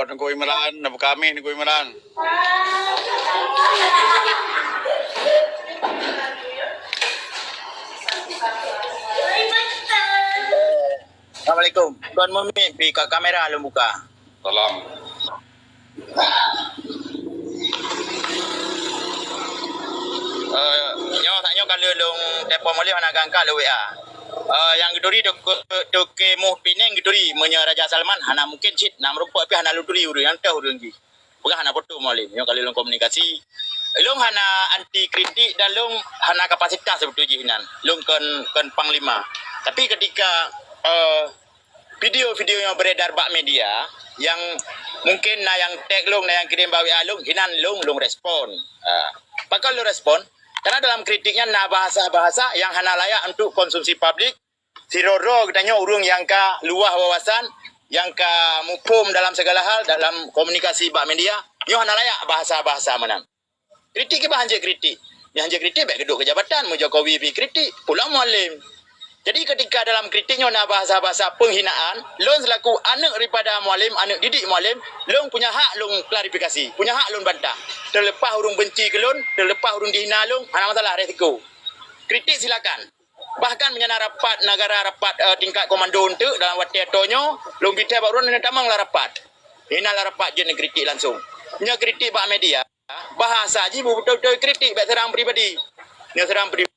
Tengku Imran, nama kami Tengku Imran. Assalamualaikum. Tuan Mumi, buka kamera lu buka. Salam. Nyo kalau long telefon boleh nak angkat lu WA. Yang geduri dok ke muh pineng geduri menya Raja Salman hana mungkin cit nam rumput tapi hana luduri urang yang tahu urang gi. Bukan hana foto moleh. Nyo kalau long komunikasi long hana anti kritik dan long hana kapasitas sebetulnya hinan. Long kan panglima. Tapi ketika video-video yang beredar bak media yang mungkin yang tag long yang kirim bawa long hinan long respon. Bakal lo respon karena dalam kritiknya bahasa-bahasa yang hana layak untuk konsumsi publik. Siroro katanya urung yang ka luah wawasan, yang ka mupum dalam segala hal dalam komunikasi bak media. Nyo hana layak bahasa-bahasa menang. Kritik ke bahanjek kritik. Yang hanjek kritik baik keduk ke jabatan mu Jokowi bi kritik pulang mualim. Jadi ketika dalam kritiknya nak bahasa-bahasa penghinaan, lon selaku anak daripada mualim, anak didik mualim, lon punya hak lon klarifikasi, punya hak lon bantah. Terlepas urung benci ke lon, terlepas urung dihina lon, hana masalah resiko. Kritik silakan. Bahkan menyana rapat negara rapat tingkat komando untuk dalam waktu tonyo, lon kita baru nak tamang lah rapat. Hina lah rapat je kritik langsung. Nya kritik bak media, bahasa je betul-betul kritik bak serang pribadi. Nya serang pribadi.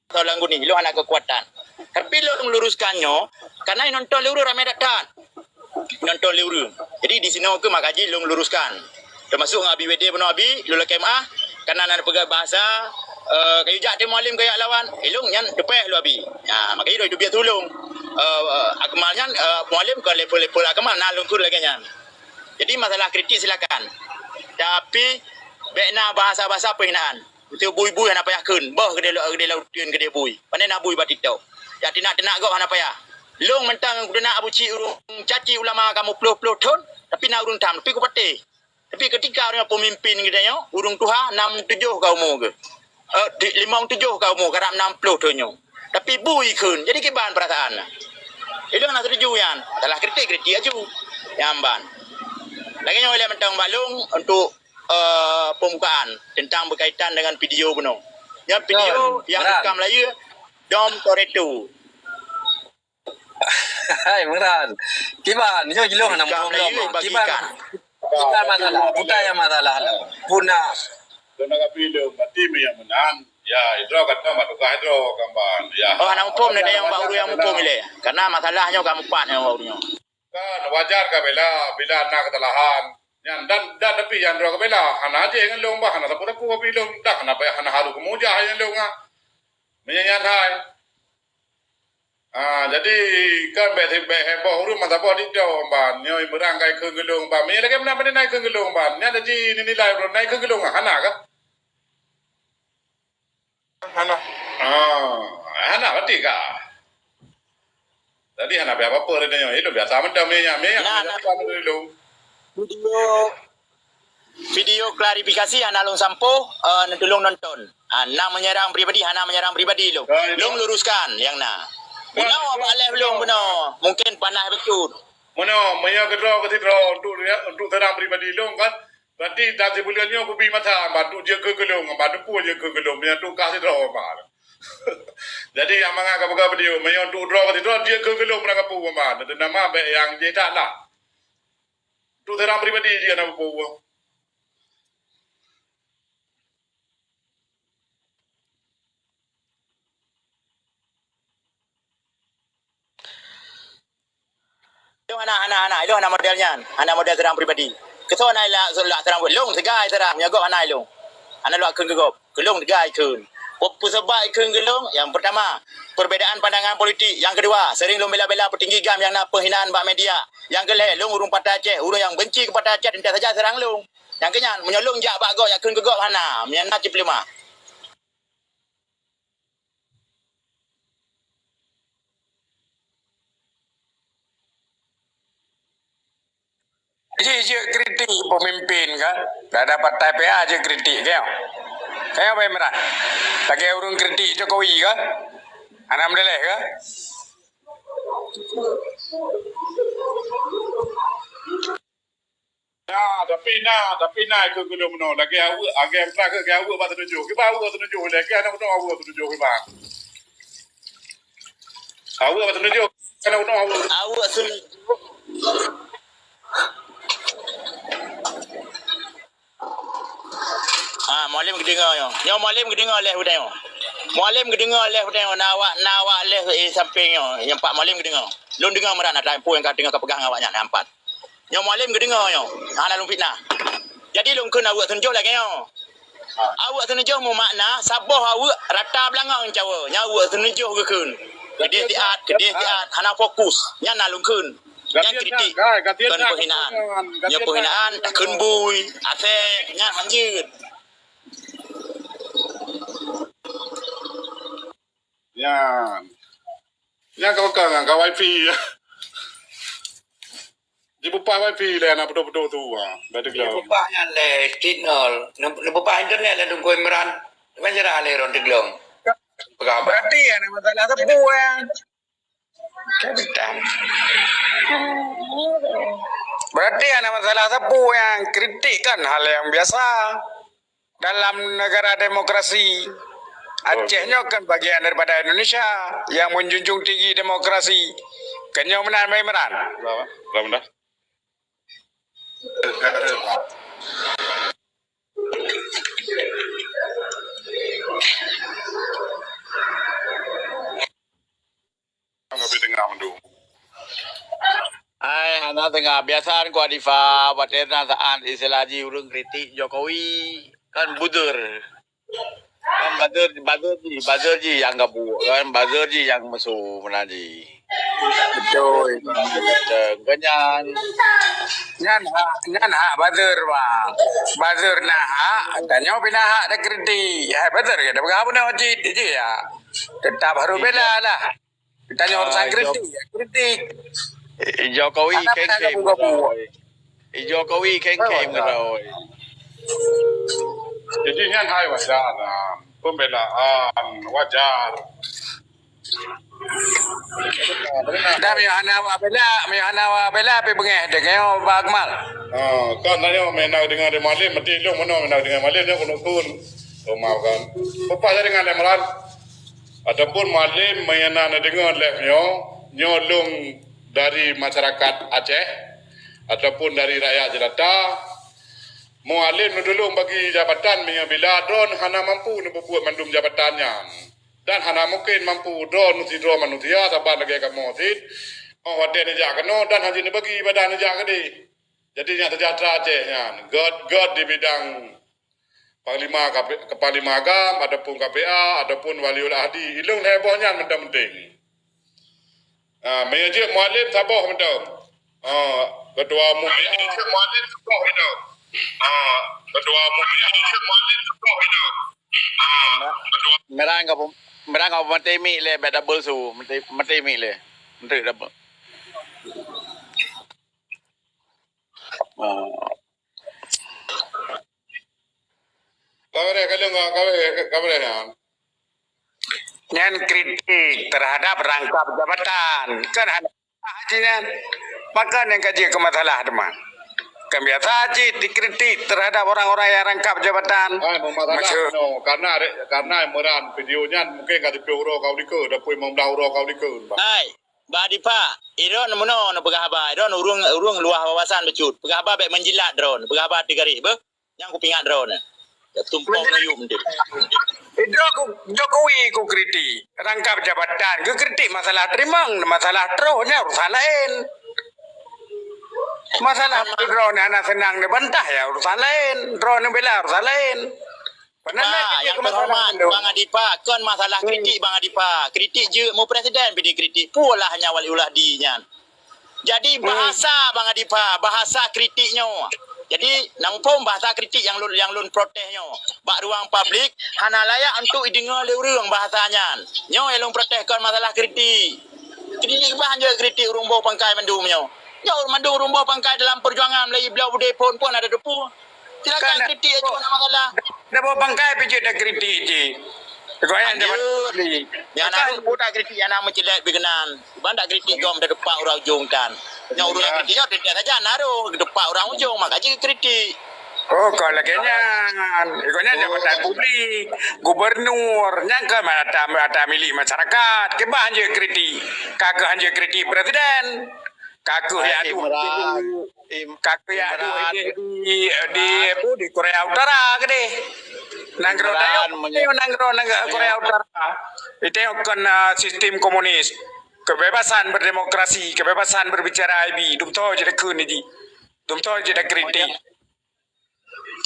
Tolong guni, lo anak kekuatan. Tapi lo meluruskannya, karena nonton luru ramai datang. Nonton luru. Jadi di sini ke makaji lo meluruskan. Termasuk ngabi WD benar abi, lo lek MA, karena nak pegang bahasa, kayu jak dia mualim kayak lawan, lo nyan depan lo abi. Makanya itu biar tolong. Akmalnya mualim ke level-level akmal, nak lungkur lagi nyan. Jadi masalah kritik silakan. Tapi bekna bahasa-bahasa penghinaan. Betul bui-bui hana payah keun. Bah gede lautian gede bui. Pandai nak bui batik tau. Ya tenak gau hana payah. Long mentang guna nak abuci urung caci ulama kamu puluh-puluh tahun. Tapi nak urung tam. Tapi ku patih. Tapi ketika orang pemimpin gedanya, urung tuha 6-7 kau mu ke. 5-7 kau mu. Karena 60 tahunnya. Tapi bui keun. Jadi kebahan perasaan. Itu nak setuju yan. Telah kritik aja. Yamban. Lagi yang boleh mentang balung untuk pembukaan tentang berkaitan dengan video benar. Yang video yang rekam Melayu Dom Toretto. Hai Imran. Kiban, nyo gilong nak problem. Kiban masalah, puta yang masalah. Puna. Dona kapilo mati yang menang. Ya, hidro kata matuka hidro kamban. Ya. Oh, anak mupum ni yang baru yang mupum ile. Karena masalahnya kamu empat yang barunya. Kan wajar ka bila anak ketelahan. Yan dan tapi yang dua kabela hana aja yang long bah hana tapura ku bilong dah hana pa hana haru kemuja yang long menyanyian hai jadi kan bete heboh huru mata bo di do ban nyo berangkai ke gelung ba me lagi mana naik ke gelung ban nya ada ji ni nilai ro naik ke gelung hana ka hana berarti ka jadi hana apa apa dia itu biasa mendam me apa dulu video klarifikasi hana long sampo nentulung nonton. Nak menyerang pribadi hana menyerang pribadi long. Long luruskan yang nak. Benar apa aleh long benar. Mungkin panah betul. Mana maya kedro untuk serang pribadi long kan. Berarti dah sebulannya aku pergi mata bantu dia ke gelung, bantu pun dia ke gelung, punya tu kasih draw mal. Jadi yang mangga kamu dia maya untuk draw dia ke gelung mereka pun mal. Dan nama yang dia tak lah. Tu serang pribadi dia nak bawa. Itu anak-anak, itu anak modelnya, anak model serang pribadi. Ketua anak lah serang long segai serang, nyagop anak long. Anak lo akan gegop, gelong segai kun. Apa sebab ikun gelong? Yang pertama, perbezaan pandangan politik. Yang kedua, sering long bela-bela petinggi gam yang nak penghinaan bak media. Yang kelih, long urung patah Aceh, urung yang benci kepada Aceh entah saja serang long. Yang kenyan, menyolong jak bak gok, yang kun gegok hana, menyana cip lima. Je kritik pemimpin kan. Tak dapat TPA je kritik kan. Kayak apa Imran? Lagi urung kritik Jokowi kan? Anak mendeleh kan? tapi na ke kulo mno lagi agam tra ke awu ba tunjuk ke ba awu tunjuk lagi ana ko awu tunjuk ke ba awu ba tunjuk ana ko awu Awak sun Mualim kedengar yo. Yo mualim kedengar leh hudan yo. Mualim kedengar leh hudan yo nawak leh samping yo. Yang pak mualim kedengar. Lun dengar meran ada empu yang dengar kepegang awaknya nampak. Yo mualim kedengar yo. Ana lun fitnah. Jadi lun kena awak tunjuk lagi yo. Awak tunjuk mu makna sabah awak rata belangang cawa. Nyawa tunjuk ke kun. Kedih tiat, hana fokus. Nya na lun kun. Yang kritik. Kan penghinaan. Nya penghinaan tak kun bui. Ate nya manjut. Yan kau kan kau wifi di bupa wifi le na betul-betul tu betul Di kau bawah yang le signal, di bawah internet le dungko meran, macam mana le ron diglong. Berapa? Berarti ya masalah tepu ya. Kapitan. Berarti ada masalah tepu yang kritik kan hal yang biasa dalam negara demokrasi. Acehnya kan bagian daripada Indonesia yang menjunjung tinggi demokrasi. Kenyang menan meran. berapa dah Enggak dengar mendu. Hana tengah biasaan ku Adifa Baterna saat istilahji urung kritik Jokowi kan budur. Kan buzzer ji yang gabu kan buzzer ji yang masuk menaji. Betul. Ganyan Nyan hak buzzer bang. Buzzer nah hak tanya pina hak dah kritik. Hai buzzer ke dah berapa nak wajib je ya. Tetap harus bela lah. Tanya urusan kritik ya kritik. Jokowi Anak keng-keng pernah gabu. Jokowi keng-keng ngeroi. Jadi yan hai wajar pembelaan wajar. Dah mihana wa bela pe bengeh dengan bagmal. Kan tanya menang dengan Malim mati lu mana menang dengan Malim dia kono pun. Mau kan. Apa jadi dengan Lemran? Ataupun Malim mengenal dengan Lemnyo nyolong dari masyarakat Aceh ataupun dari rakyat jelata mualim dulu bagi jabatan bila drone hana mampu membuat mandum jabatannya dan hana mungkin mampu drone drone manusia sabar lagi kamu tid wadah ni jaga no dan hanya ni bagi badan ni jaga di jadi yang terjatra Aceh God di bidang Panglima Kepala Agam ataupun KPA ataupun Waliul Ahdi ilung hebohnya penting. Mengaji mualim sabah mentam. Ketua MUPIA mualim sabah itu. Ketua MUPIA mualim sabah itu. Merang kau mentemi le beda bolsu mentemi le menteri double. Kabar ya. Nyan kritik terhadap rangkap jabatan kan ada hajinya maka yang kaji ke masalah teman kan biasa haji dikritik terhadap orang-orang yang rangkap jabatan Karena meran videonya mungkin kata piro kau dikau dapui memdauro kau dikau. Hai, Badi Pak, iron mono no pegahaba, iron urung luah wawasan becut. Pegahaba baik menjilat drone, pegahaba 3 hari be. Yang ku pingat drone. Ya tumpang melayu mendek. itu Jokowi ku kritik rangkap jabatan ku kritik masalah terimang masalah drone-nya urusan lain masalah drone anak senang dibantah ya urusan lain drone bela urusan lain. Pak, yang terhormat Bang Adipa, kan masalah kritik Bang Adipa. Kritik je mu presiden pilih kritik. Pula hanya waliullah dinyan. Jadi bahasa Bang Adipa, bahasa kritiknya. Jadi nampung bahasa kritik yang lun protesnya. Bak ruang publik hana layak untuk didengar leurang bahasanya. Nyo elong proteskan masalah kritik. Kritik bah je kritik rumbo pangkai mandumnya. Nyo mandum rumbo pangkai dalam perjuangan Melayu belau bude pun ada depu. Silakan kritik aja masalah. Dah bawa bangkai pijak dah kritik je. Goyang jabatan. Yang nak budak kritik yang nak mencelat berkenan. Bandak kritik gom dari depan orang jungkan. Yang urus yang kritik dia saja naruh depan orang ujung makanya kritik. Oh, kalau kenyan, ikutnya jabatan publik, gubernur, nyangka mata milik masyarakat, kebah hanya kritik, kakak hanya kritik presiden, kakak ya di Korea Utara gede, nanggro Korea Utara, itu kan sistem komunis, kebebasan berdemokrasi, kebebasan berbicara IB, dum tahu jadi kunci, dum tahu jadi kritik.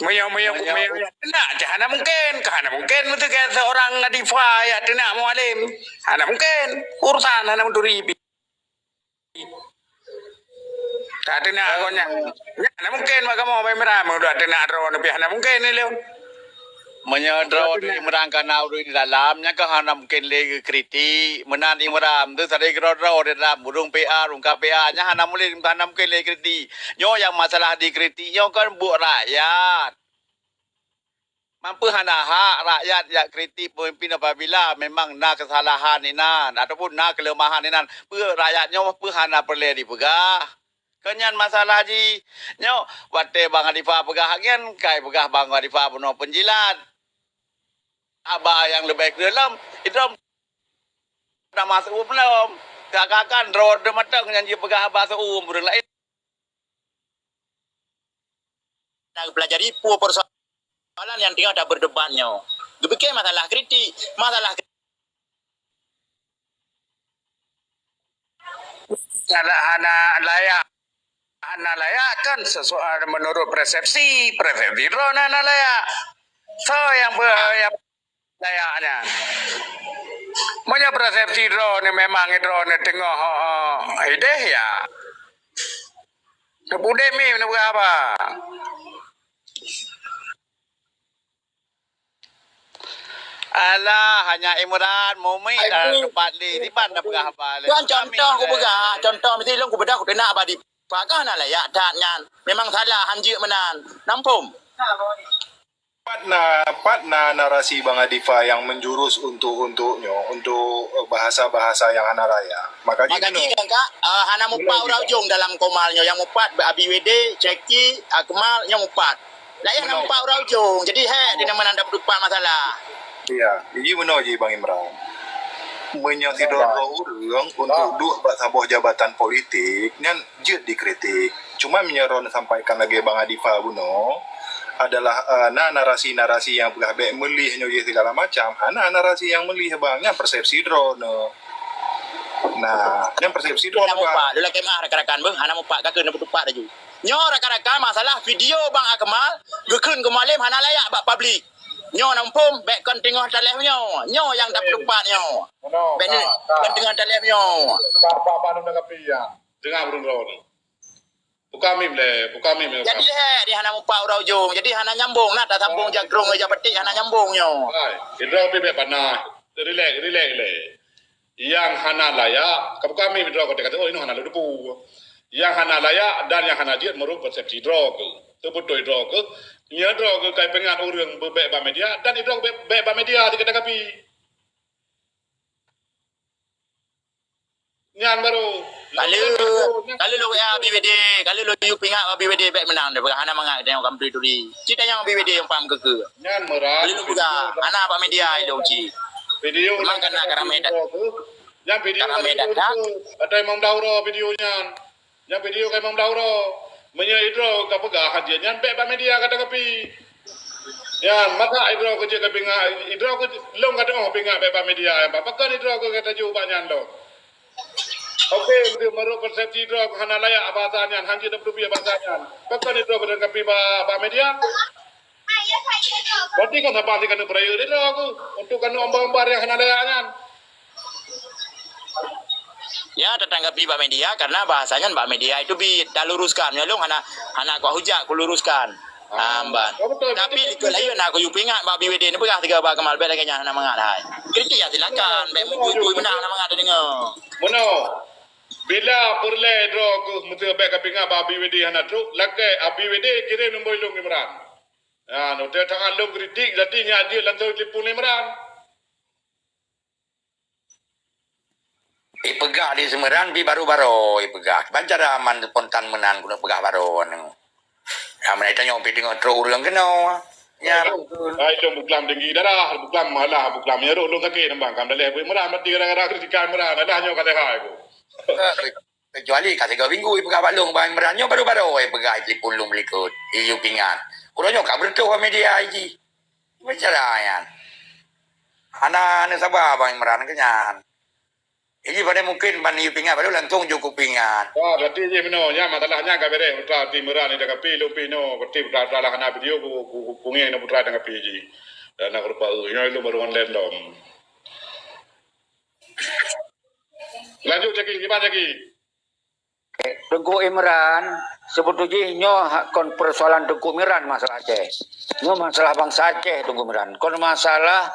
Mayang nak hana mungkin betul kan seorang Nadifa ya tidak mualim hana mungkin urusan hana menduri tak tidak agonya hana mungkin maka mau merah udah tidak drone tapi hana mungkin ni leon Menyedraw di merangkan di dalamnya ke hana mungkin lagi kritik menan imram tu tadi draw di dalam burung PA rung KPA nya hana mungkin lagi kritik nyo yang masalah dikritik nyo kan buat rakyat mampu hana hak rakyat ya kritik pemimpin apabila memang nak kesalahan inan ataupun nak kelemahan inan pu rakyatnya pu hana perle dipegah kenyan masalah ji nyo wate bang Adifa pegah ngen kai pegah bang Adifa buno penjilat abah yang lebih dalam itu dah masuk belum kakakan road matang nyanyi pegah abah seum burung lain Nak pelajari persoalan yang tinggal ada berdebatnya. Demikian masalah kritik, hana layak kan sesuai menurut persepsi drone hana layak so yang layaknya punya persepsi drone memang drone tengah ide ya bude mi apa alah hanya Imran Mumi dan tempat di mana pegah apa Kan contoh aku pegah, contoh mesti long aku bedah aku nak abadi. Pakah nak layak tak nyan. Memang salah hanjik menan. Nampum. Patna narasi Bang Adifa yang menjurus untuk bahasa-bahasa yang hana layak. Maka jika kak hana mupat orang ujung dalam komalnya yang mupat ABWD, Ceki, Akmal yang mupat. Layak hana mupat orang ujung. Jadi dia menandap dupat masalah. Iya, ini benar je Bang Imran. Menyaksikan orang untuk dua sebuah jabatan politik yang jet dikritik. Cuma menyeron sampaikan lagi Bang Adifa buno adalah narasi-narasi yang boleh baik melih segala macam. Narasi yang melih bangnya persepsi drone. Nah, yang persepsi drone apa? Dulu kemah rakan-rakan bang, hana mupat kakek nak berdupat aja. Nyo rakan-rakan masalah video Bang Akmal, gekun kemalim hana layak bak publik. Nyo nampum baik kon tengah taleh nyo yang dapat dupat nyo. Baik ni kon tengah taleh nyo. Apa nak kapi ya? Dengar burung drone. Bukan mim. Jadi dia hana mupat orang ujung. Jadi hana nyambung nak tak sambung jagrung aja petik hana nyambung nyo. Idra bebe panah. Relax. Yang hana layak, kalau kami draw kata oh ini hana lupa. Yang hana layak dan yang hana dia merupakan persepsi draw ke. Terbetul draw ke. Nya draw ke kai pengan orang berbek ba media dan draw bek ba media di kata kapi. Nyan baru. Kalau lu BWD, kalau lu you pingak BWD baik menang daripada hana mangak tengok kampri tu di. Cita yang BWD yang paham keke. Nyan merah. Kalau lu juga anak apa media itu uji. Video memang kena karame dak. Yang video ada Imam Dauro videonya. Yang video ke Imam Dauro. Menyaidro ka pegah dia nyan baik ba media kata kapi. Yan maka idro ko je ka pinga idro ko long kata oh pinga baik ba media ba pakan idro ko kata ju ba nyan lo. Okey, itu meru persepsi idro hana layak bahasa nyan hanji dapat rupiah bahasa nyan. Pakan idro ko kapi ba media. Berarti kan apa kan berayu idro aku untuk kan ombar-ombar yang hana layak nyan. Ya tertanggapi Mbak Media karena bahasanya Mbak Media itu dah luruskan ya lu hana ku hujak ku luruskan amban tapi likul ayo nak ku yupingat Mbak BWD ni pegah 3 ba kemal bet kanya hana mangat hai kritik ya silakan bet mu menang hana mangat dengar mono bila berle dro ku mutu bet kapingat Mbak BWD hana tu lakai BWD kirim nombor lu Imran no dia tangan lu kritik jadinya dia lantai telefon Imran Pegah di Semeran pi baru-baru pegah. Bancara man spontan menan guna pegah baru anu. Ya mana tanya pi tengok tro urang kena. Ya. Ai dong buklam tinggi darah, buklam malah buklam nyaro dong kaki nembang kam daleh merah mati gara-gara kritikan merah ada hanya kata hai ku. Kecuali kata kau minggu pegah balung bang meranyo baru-baru pegah di pulung likut. Iu pingat. Kurangnya kau bertuh media iji. Bicara ya. Anak sabah bang meran kenyan. Ini pada mungkin ban iu pingat baru langsung cukup pingat. Wah, berarti je nya masalahnya ka bere putra ti merah ni dekat pi lupi no, berarti putra lah kana video ku pungi no putra dengan PJ. Dan nak rupa nya itu baru online dom. Lanjut Jaki, gimana Jaki? Tengku Imran sebetulnya kon persoalan Tengku Imran masalah Aceh. Nyo masalah bangsa Aceh Tengku Imran. Kon masalah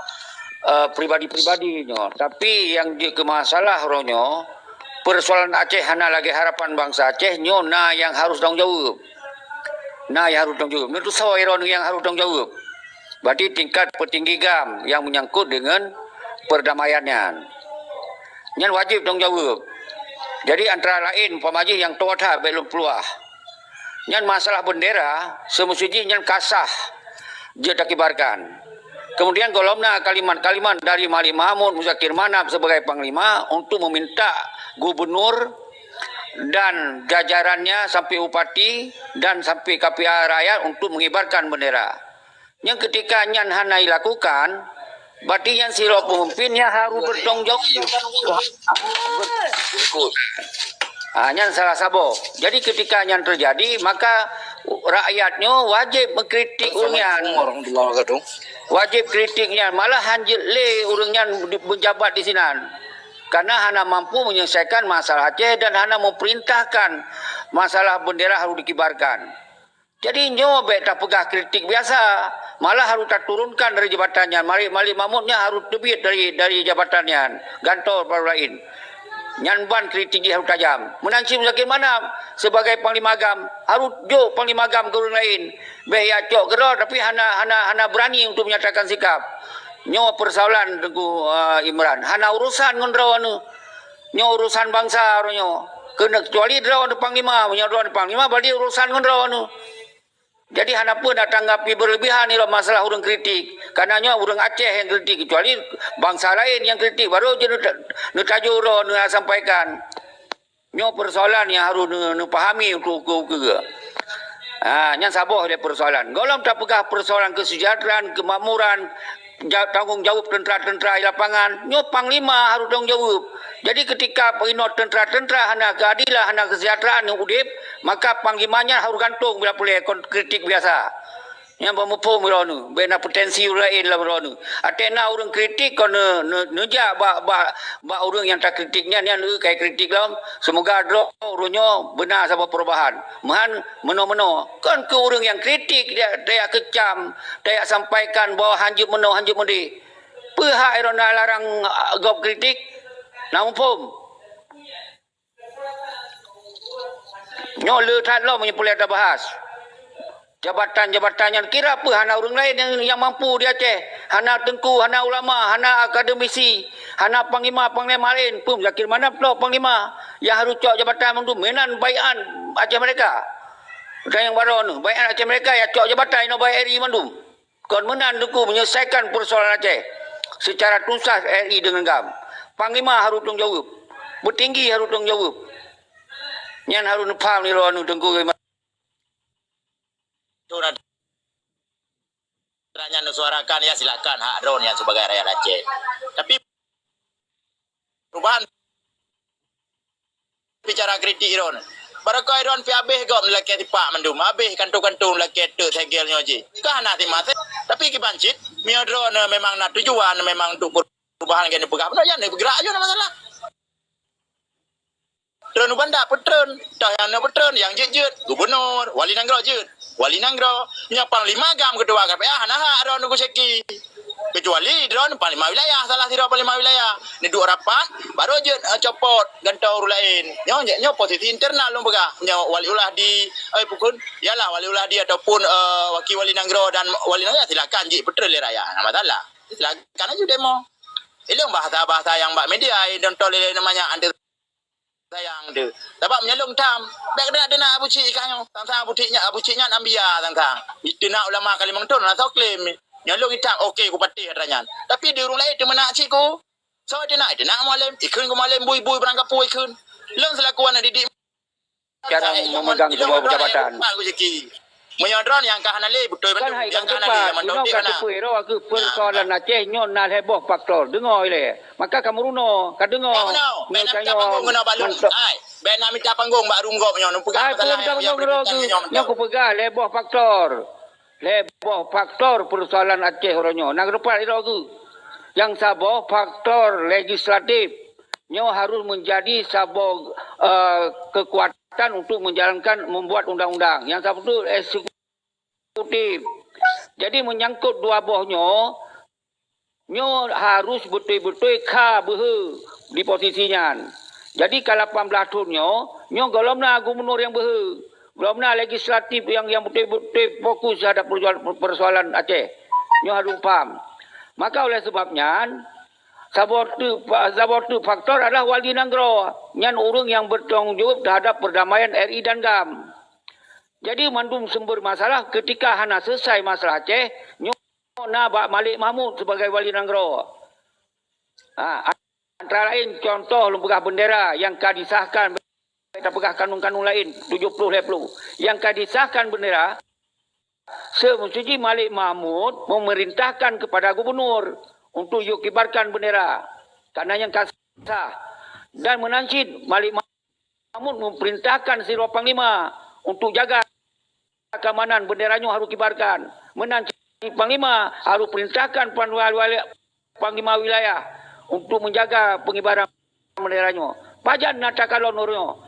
pribadi-pribadi nyo. Tapi yang di ke masalah ronyo persoalan Aceh hana lagi harapan bangsa Aceh nyo na yang harus tanggung jawab. Nah yang harus tanggung jawab. Itu sawai ron yang harus tanggung jawab. Berarti tingkat petinggi GAM yang menyangkut dengan perdamaiannya. Yang wajib tanggung jawab. Jadi antara lain pemaji yang tuatha belum peluah. Yang masalah bendera semestinya yang kasah dia tak kibarkan. Kemudian golomna kalimat-kalimat dari Mali Mahmud Muzakir Manap sebagai panglima untuk meminta gubernur dan jajarannya sampai upati dan sampai KPA rakyat untuk mengibarkan bendera. Yang ketika Nyan Hanai lakukan, berarti yang siro pemimpinnya harus bertanggung jawab. Nyan salah sabo. Jadi ketika Nyan terjadi, maka rakyatnya wajib mengkritik urangnya. Wajib kritiknya. Malah hanjit le urangnya menjabat di sini. Karena hana mampu menyelesaikan masalah Aceh dan hana memerintahkan masalah bendera harus dikibarkan. Jadi nyobek tak pegah kritik biasa. Malah harus tak turunkan dari jabatannya. Mali Mahmudnya harus debit dari jabatannya. Gantor baru lain. Nyanban kritik dia harus tajam. Menangsi Muzakir Manap sebagai Panglima GAM harus jo Panglima GAM ke orang lain. Behya cok geror tapi hana berani untuk menyatakan sikap. Nyo persoalan Tengku Imran. Hana urusan ngondraw anu. Nyo urusan bangsa nyo. Kena kecuali draw anu Panglima, menyadraw anu Panglima berarti urusan ngondraw anu. Jadi hana pun nak tanggapi berlebihan ni masalah orang kritik. Karena orang Aceh yang kritik. Kecuali bangsa lain yang kritik. Baru je nak tajuk nak sampaikan. Nyo persoalan yang harus nak pahami untuk ke. Yang sabah dia persoalan. Golong tak pegah persoalan kesejahteraan, kemakmuran, tanggung jawab tentera-tentera di lapangan. Nyo Panglima harus tanggung jawab. Jadi ketika penginot tentera-tentera hana keadilan, hana kesejahteraan yang udip, maka panglimanya harus gantung bila boleh kritik biasa. Yang bermumpung meronu, bena potensi lain lah meronu. Atena orang kritik kon neja ba orang yang tak kritiknya ni anu kai kritik lah. Semoga drop urunyo benar sama perubahan. Mahan meno-meno. Kan ke orang yang kritik dia kecam, dia sampaikan bahawa hanjut mudi. Pihak irona larang gop kritik. Namun pun nyole that lo menyepulih ada bahas jabatan-jabatannya kira apa hana orang lain yang mampu di Aceh, hana tengku, hana ulama, hana akademisi, hana panglima lain pun Muzakir Manap lo panglima yang harus cok jabatan itu menan baian Aceh mereka. Dan yang baru nu baian Aceh mereka ya cok jabatan ino baik RI mandum. Kon menan tengku menyelesaikan persoalan Aceh secara tuntas RI dengan GAM. Panglima harus tanggung jawab. Bertinggi harus tanggung jawab. Yang harus faham ni lo anu Tengku Imran. Itu nanti suarakan ya silakan hak Ron yang sebagai rakyat Aceh. Tapi perubahan bicara kritik Ron. Barakah Ron pi abeh gak melaki tipak mendum. Abeh kantung-kantung laki tu tegelnya je. Kah nanti mati. Tapi kibancit miodron memang nak tujuan memang untuk perubahan gini pegah. Benar ya, bergerak aja nak masalah. Petron banda, petron. Dah yang petron, yang jejut. Gubernur, wali nanggro jut. Wali nanggro. Punya panglima GAM kedua KPA. Nah, ada nunggu seki. Kecuali drone panglima wilayah. Salah tidak panglima wilayah. Ini dua rapat. Baru jut copot. Gantau lain. Nyo posisi internal lu pegah. Punya wali ulah di. Pukun. Yalah wali ulah di ataupun wakil wali nanggro dan wali nanggro. Silakan jik petron le raya. Nama masalah. Silakan aja demo. Ini bahasa-bahasa yang mbak media. Don't tolak namanya. sayang dia. Sebab menyelung tam. Baik dia nak bucik kan. Tang-tang buciknya nambia tang-tang. Itu nak ulama Kalimantan lah tau klaim. Menyelung hitam. Okey aku patih katanya. Tapi di orang lain dia menak cik ku. So dia nak malam. Ikun ku malam bui-bui berangkap pui ikun. Long selaku anak didik. Cara memegang sebuah jabatan. Menyodron yang kahanan le betul Kan hai kang tepat, Runo kata puero aku persoalan Aceh nyon na heboh faktor dengar le. Maka kamu Runo, ka dengar. Ben minta panggung kena balung. Ai, ben nak minta panggung baru ngok nyon pegang masalah yang nyon ku pegang heboh faktor. Heboh faktor persoalan Aceh Ronyo. Nang depan itu aku. Yang saboh faktor legislatif. Nyo harus menjadi saboh kekuatan untuk menjalankan membuat undang-undang. Yang satu eksekutif. Jadi menyangkut dua bohnya, nyo harus betul-betul behe di posisinya. Jadi kalau 18 tahun nyo golomna gubernur yang behe. Golomna legislatif yang betul-betul fokus terhadap persoalan Aceh. Nyo harus paham. Maka oleh sebabnya sabotu faktor adalah wali nanggro. Nyan urung yang bertanggung jawab terhadap perdamaian RI dan GAM. Jadi mandum sumber masalah ketika hana selesai masalah Aceh, nyona Pak Malik Mahmud sebagai wali nanggro. Antara lain contoh lembaga bendera yang kadisahkan kita pegah kanun-kanun lain 70 leplu. Yang kadisahkan bendera semestinya Malik Mahmud memerintahkan kepada gubernur untuk yuk kibarkan bendera karena yang kasah dan menancit Malik Mahmud memerintahkan Sirwa Panglima untuk jaga keamanan benderanya harus kibarkan. Menancit Panglima harus perintahkan Panglima wilayah untuk menjaga pengibaran benderanya. Pajan natakalon nurnya